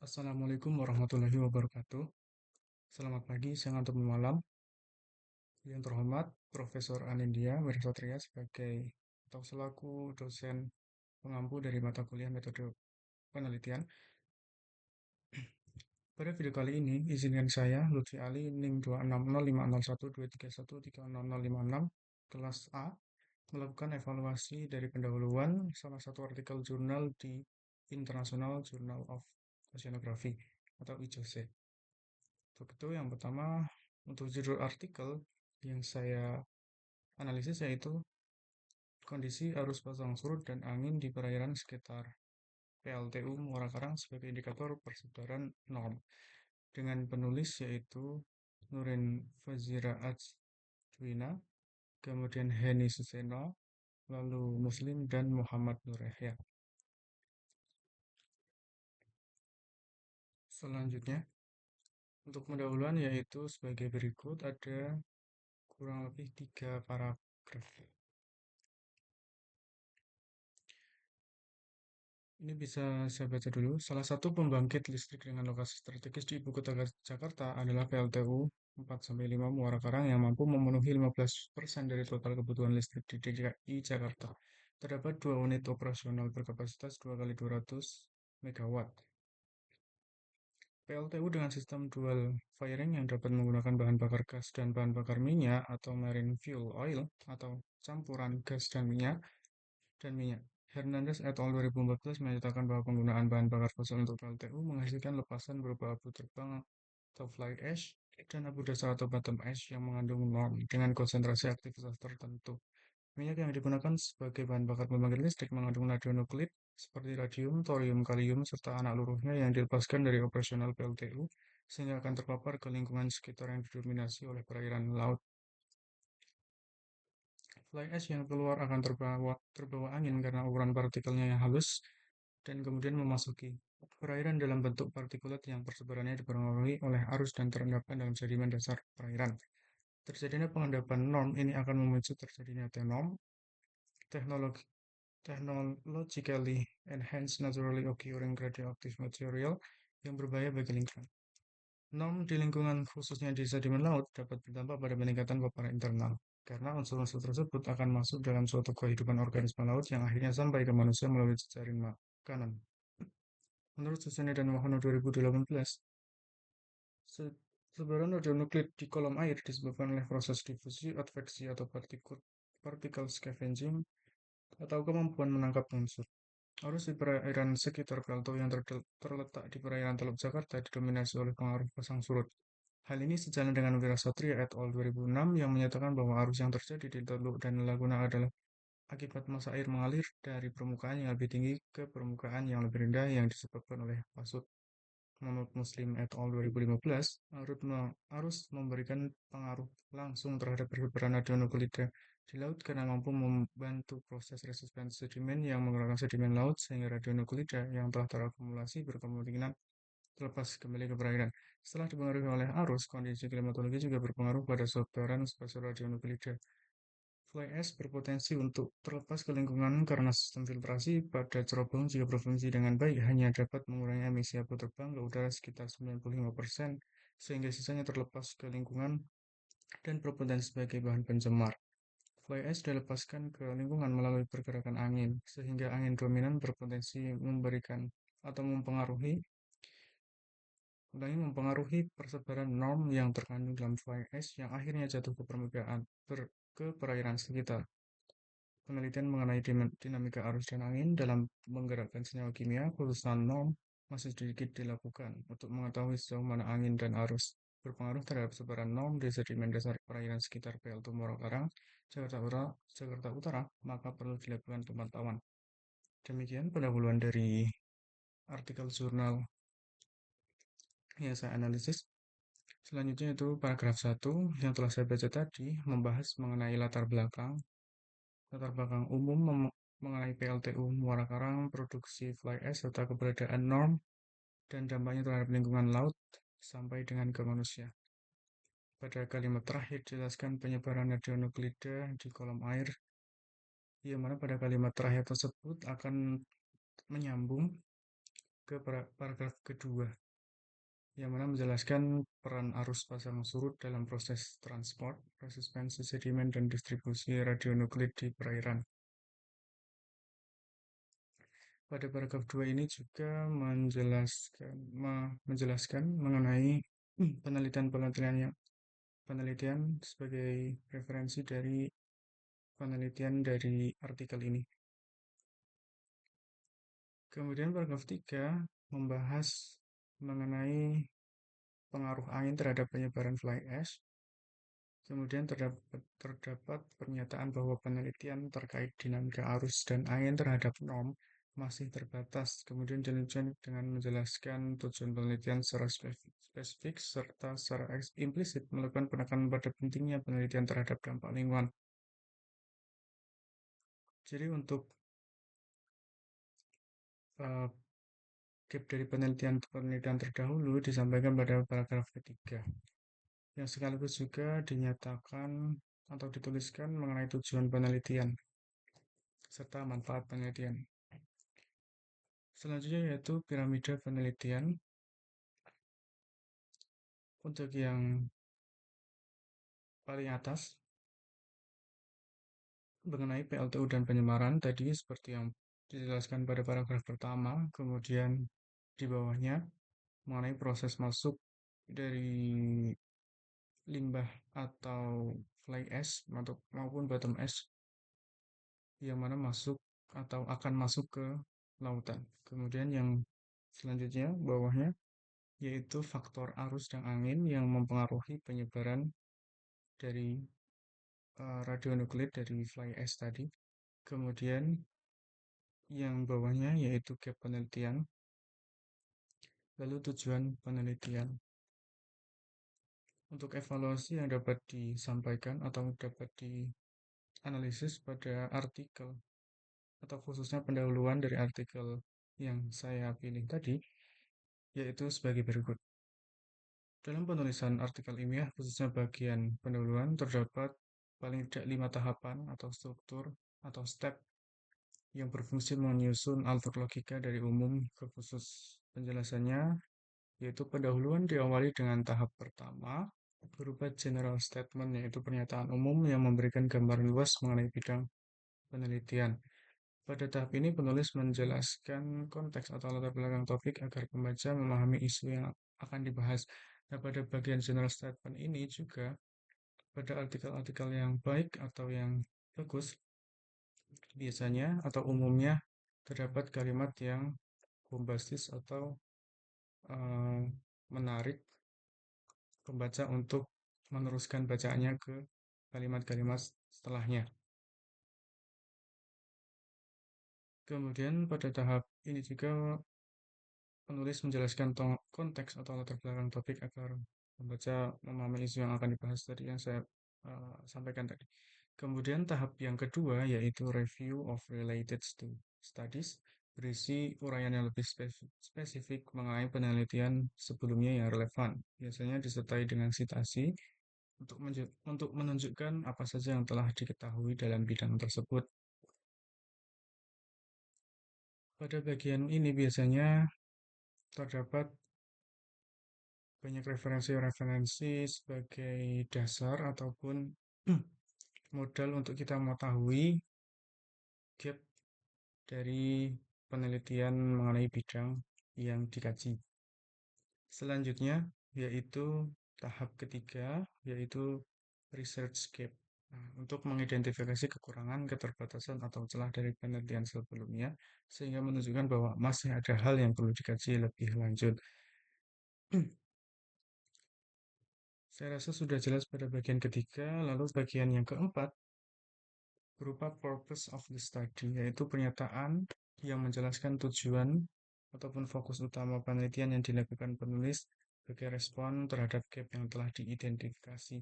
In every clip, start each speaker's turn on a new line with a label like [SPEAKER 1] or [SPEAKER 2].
[SPEAKER 1] Assalamualaikum warahmatullahi wabarakatuh. Selamat pagi, siang, atau malam. Yang terhormat, Profesor Anindya Wirsatria sebagai atau selaku dosen pengampu dari mata kuliah metode penelitian. Pada video kali ini, izinkan saya, Lutfi Ali, NIM 260501231300056, kelas A, melakukan evaluasi dari pendahuluan salah satu artikel jurnal di International Journal of Oceanography atau IJOC. Untuk itu, yang pertama, untuk judul artikel yang saya analisis yaitu kondisi arus pasang surut dan angin di perairan sekitar PLTU Muara Karang sebagai indikator persebaran norm. Dengan penulis yaitu Nurin Fazira Ajwina, kemudian Heni Suseno, lalu Muslim dan Muhammad Nur Yahya. Selanjutnya, untuk pendahuluan yaitu sebagai berikut, ada kurang lebih 3 paragraf. Ini bisa saya baca dulu. Salah satu pembangkit listrik dengan lokasi strategis di ibu kota Jakarta adalah PLTU 4-5 Muara Karang yang mampu memenuhi 15% dari total kebutuhan listrik di DKI Jakarta. Terdapat 2 unit operasional berkapasitas 2x200 MW. PLTU dengan sistem dual firing yang dapat menggunakan bahan bakar gas dan bahan bakar minyak atau marine fuel oil atau campuran gas dan minyak. Hernandez et al. 2014 menyatakan bahwa penggunaan bahan bakar fosil untuk PLTU menghasilkan lepasan berupa abu terbang atau fly ash dan abu dasar atau bottom ash yang mengandung norm dengan konsentrasi aktivitas tertentu. Minyak yang digunakan sebagai bahan bakar pembangkit listrik mengandung radionukleid seperti radium, thorium, kalium, serta anak luruhnya yang dilepaskan dari operasional PLTU sehingga akan terpapar ke lingkungan sekitar yang didominasi oleh perairan laut. Fly ash yang keluar akan terbawa angin karena ukuran partikelnya yang halus dan kemudian memasuki perairan dalam bentuk partikulat yang persebarannya dipengaruhi oleh arus dan terendapkan dalam sedimen dasar perairan. Terjadinya pengendapan norm ini akan memicu terjadinya TENORM, technologically enhanced naturally occurring radioactive material yang berbahaya bagi lingkungan. Norm di lingkungan khususnya di sedimen laut dapat berdampak pada peningkatan paparan internal, karena unsur-unsur tersebut akan masuk dalam suatu kehidupan organisme laut yang akhirnya sampai ke manusia melalui jejaring makanan. Menurut Susene dan Wahana 2018, sebaran radionukleid di kolam air disebabkan oleh proses difusi, adveksi, atau partikel scavenging, atau kemampuan menangkap unsur. Arus di perairan sekitar PLTU yang terletak di perairan Teluk Jakarta didominasi oleh pengaruh pasang surut. Hal ini sejalan dengan Wirasatria et al. 2006 yang menyatakan bahwa arus yang terjadi di Teluk dan Laguna adalah akibat massa air mengalir dari permukaan yang lebih tinggi ke permukaan yang lebih rendah yang disebabkan oleh pasut. Menurut Muslim et al. 2015, arus memberikan pengaruh langsung terhadap persebaran radionukleida di laut karena mampu membantu proses resistensi sedimen yang menggerakkan sedimen laut sehingga radionukleida yang telah terakumulasi berkemungkinan terlepas kembali ke perairan. Setelah dipengaruhi oleh arus, kondisi klimatologi juga berpengaruh pada sebaran spasial radionukleida. Fly ash berpotensi untuk terlepas ke lingkungan karena sistem filtrasi pada cerobong jika berfungsi dengan baik hanya dapat mengurangi emisi abu terbang ke udara sekitar 95%, sehingga sisanya terlepas ke lingkungan dan berpotensi sebagai bahan pencemar. Fly ash dilepaskan ke lingkungan melalui pergerakan angin, sehingga angin dominan berpotensi memberikan atau mempengaruhi persebaran norm yang terkandung dalam fly ash yang akhirnya jatuh ke permukaan ke perairan sekitar. Penelitian mengenai dinamika arus dan angin dalam menggerakkan senyawa kimia, khususnya norm, masih sedikit dilakukan untuk mengetahui sejauh mana angin dan arus berpengaruh terhadap sebaran norm di sedimen dasar perairan sekitar PLTU Muara Karang, Jakarta Utara, maka perlu dilakukan pemantauan. Demikian pendahuluan dari artikel jurnal yang saya analisis. Selanjutnya itu paragraf 1 yang telah saya baca tadi membahas mengenai latar belakang umum mengenai PLTU Muara Karang, produksi fly ash, serta keberadaan norm dan dampaknya terhadap lingkungan laut sampai dengan ke manusia. Pada kalimat terakhir jelaskan penyebaran radionukleida di kolam air, yang mana pada kalimat terakhir tersebut akan menyambung ke paragraf kedua, yang mana menjelaskan peran arus pasang surut dalam proses transport, resistensi sedimen, dan distribusi radionuklir di perairan. Pada paragraf 2 ini juga menjelaskan mengenai penelitian sebagai referensi dari penelitian dari artikel ini. Kemudian paragraf 3 membahas mengenai pengaruh angin terhadap penyebaran fly ash. Kemudian terdapat pernyataan bahwa penelitian terkait dinamika arus dan angin terhadap norm masih terbatas. Kemudian dilanjutkan dengan menjelaskan tujuan penelitian secara spesifik serta secara implisit melakukan penekanan pada pentingnya penelitian terhadap dampak lingkungan. Jadi untuk gap dari penelitian terdahulu disampaikan pada paragraf ketiga, yang sekaligus juga dinyatakan atau dituliskan mengenai tujuan penelitian serta manfaat penelitian. Selanjutnya yaitu piramida penelitian. Untuk yang paling atas mengenai PLTU dan penyemaran tadi seperti yang dijelaskan pada paragraf pertama, kemudian di bawahnya mengenai proses masuk dari limbah atau fly ash maupun bottom ash yang mana masuk atau akan masuk ke lautan. Kemudian yang selanjutnya bawahnya yaitu faktor arus dan angin yang mempengaruhi penyebaran dari radionuklir dari fly ash tadi. Kemudian yang bawahnya yaitu gap penelitian, lalu tujuan penelitian. Untuk evaluasi yang dapat disampaikan atau dapat dianalisis pada artikel atau khususnya pendahuluan dari artikel yang saya pilih tadi, yaitu sebagai berikut. Dalam penulisan artikel ilmiah, khususnya bagian pendahuluan, terdapat paling tidak 5 tahapan atau struktur atau step yang berfungsi menyusun alur logika dari umum ke khusus. Penjelasannya yaitu pendahuluan diawali dengan tahap pertama berupa general statement, yaitu pernyataan umum yang memberikan gambaran luas mengenai bidang penelitian. Pada tahap ini penulis menjelaskan konteks atau latar belakang topik agar pembaca memahami isu yang akan dibahas. Nah, pada bagian general statement ini juga pada artikel-artikel yang baik atau yang bagus biasanya atau umumnya terdapat kalimat yang bombastis atau uh, menarik pembaca untuk meneruskan bacaannya ke kalimat-kalimat setelahnya. Kemudian pada tahap ini juga penulis menjelaskan konteks atau latar belakang topik agar pembaca memahami isu yang akan dibahas tadi yang saya sampaikan tadi. Kemudian tahap yang kedua yaitu review of related studies, berisi uraian yang lebih spesifik mengenai penelitian sebelumnya yang relevan. Biasanya disertai dengan citasi untuk menunjukkan apa saja yang telah diketahui dalam bidang tersebut. Pada bagian ini biasanya terdapat banyak referensi-referensi sebagai dasar ataupun modal untuk kita mengetahui gap dari penelitian mengenai bidang yang dikaji. Selanjutnya yaitu tahap ketiga, yaitu research gap. Nah, untuk mengidentifikasi kekurangan, keterbatasan, atau celah dari penelitian sebelumnya, sehingga menunjukkan bahwa masih ada hal yang perlu dikaji lebih lanjut. Saya rasa sudah jelas pada bagian ketiga, lalu bagian yang keempat berupa purpose of the study, yaitu pernyataan yang menjelaskan tujuan ataupun fokus utama penelitian yang dilakukan penulis sebagai respon terhadap gap yang telah diidentifikasi.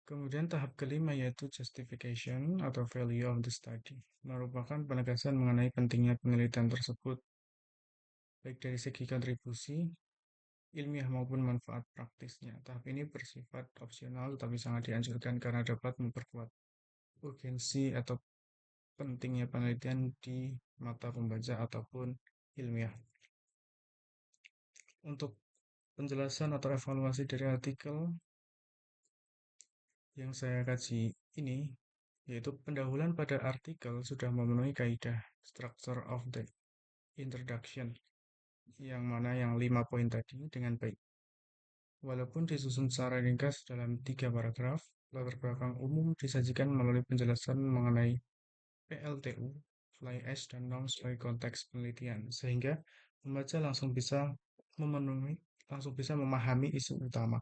[SPEAKER 1] Kemudian tahap kelima yaitu justification atau value of the study, merupakan penegasan mengenai pentingnya penelitian tersebut, baik dari segi kontribusi, ilmiah maupun manfaat praktisnya. Tahap ini bersifat opsional tetapi sangat dianjurkan karena dapat memperkuat urgensi atau pentingnya penelitian di mata pembaca ataupun ilmiah. Untuk penjelasan atau evaluasi dari artikel yang saya kaji ini, yaitu pendahuluan pada artikel sudah memenuhi kaidah structure of the introduction, yang mana yang 5 poin tadi dengan baik. Walaupun disusun secara ringkas dalam 3 paragraf, latar belakang umum disajikan melalui penjelasan mengenai PLTU, fly ash, dan norm sebagai konteks penelitian, sehingga pembaca langsung bisa memahami isu utama.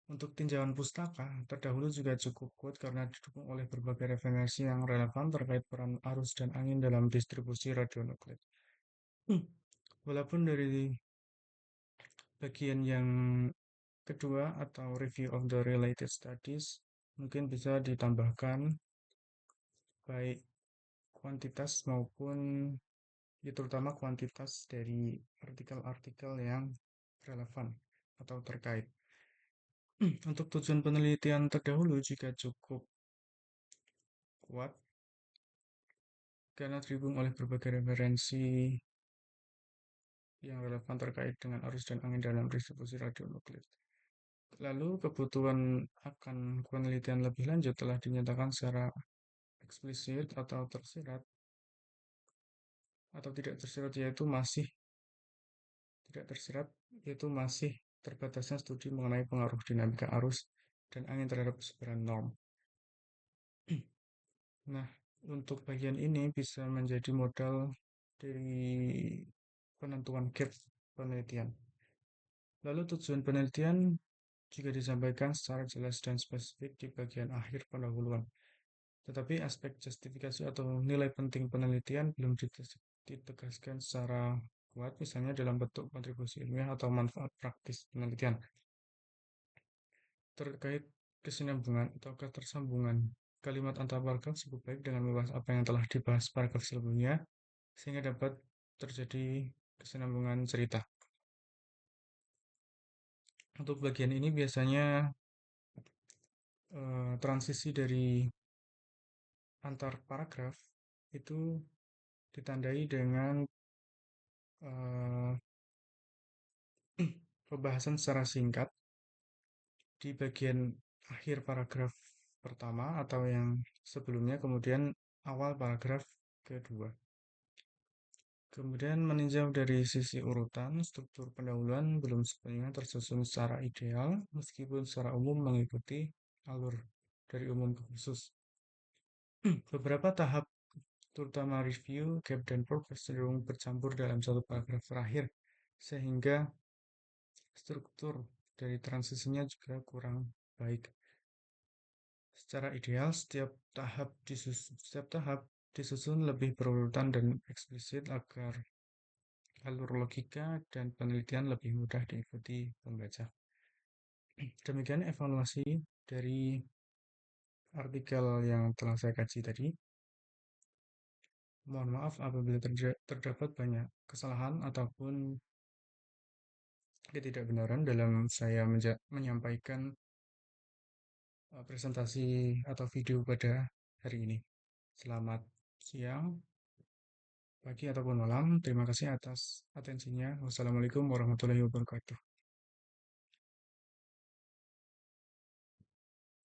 [SPEAKER 1] Untuk tinjauan pustaka, terdahulu juga cukup kuat karena didukung oleh berbagai referensi yang relevan terkait peran arus dan angin dalam distribusi radionukleid. Walaupun dari bagian yang kedua atau review of the related studies mungkin bisa ditambahkan baik kuantitas maupun ya terutama kuantitas dari artikel-artikel yang relevan atau terkait. Untuk tujuan penelitian terdahulu juga cukup kuat karena terhubung oleh berbagai referensi yang relevan terkait dengan arus dan angin dalam distribusi radionukleid. Lalu kebutuhan akan penelitian lebih lanjut telah dinyatakan secara eksplisit atau tersirat atau tidak tersirat yaitu masih terbatasnya studi mengenai pengaruh dinamika arus dan angin terhadap sebaran norm. Nah, untuk bagian ini bisa menjadi modal dari penentuan gap penelitian. Lalu tujuan penelitian juga disampaikan secara jelas dan spesifik di bagian akhir pendahuluan. Tetapi aspek justifikasi atau nilai penting penelitian belum ditegaskan secara kuat, misalnya dalam bentuk kontribusi ilmiah atau manfaat praktis penelitian. Terkait kesinambungan atau ketersambungan kalimat antar paragraf cukup baik dengan membahas apa yang telah dibahas paragraf sebelumnya, sehingga dapat terjadi kesinambungan cerita. Untuk bagian ini biasanya transisi dari antar paragraf itu ditandai dengan pembahasan secara singkat di bagian akhir paragraf pertama atau yang sebelumnya, kemudian awal paragraf kedua. Kemudian meninjau dari sisi urutan, struktur pendahuluan belum sepenuhnya tersusun secara ideal, meskipun secara umum mengikuti alur dari umum ke khusus. Beberapa tahap, terutama review, gap, dan progress cenderung bercampur dalam satu paragraf terakhir, sehingga struktur dari transisinya juga kurang baik. Secara ideal, setiap tahap disusun lebih berurutan dan eksplisit agar alur logika dan penelitian lebih mudah diikuti pembaca. Demikian evaluasi dari artikel yang telah saya kaji tadi. Mohon maaf apabila terdapat banyak kesalahan ataupun ketidakbenaran dalam saya menyampaikan presentasi atau video pada hari ini. Selamat siang, pagi, ataupun malam. Terima kasih atas atensinya. Wassalamualaikum warahmatullahi wabarakatuh.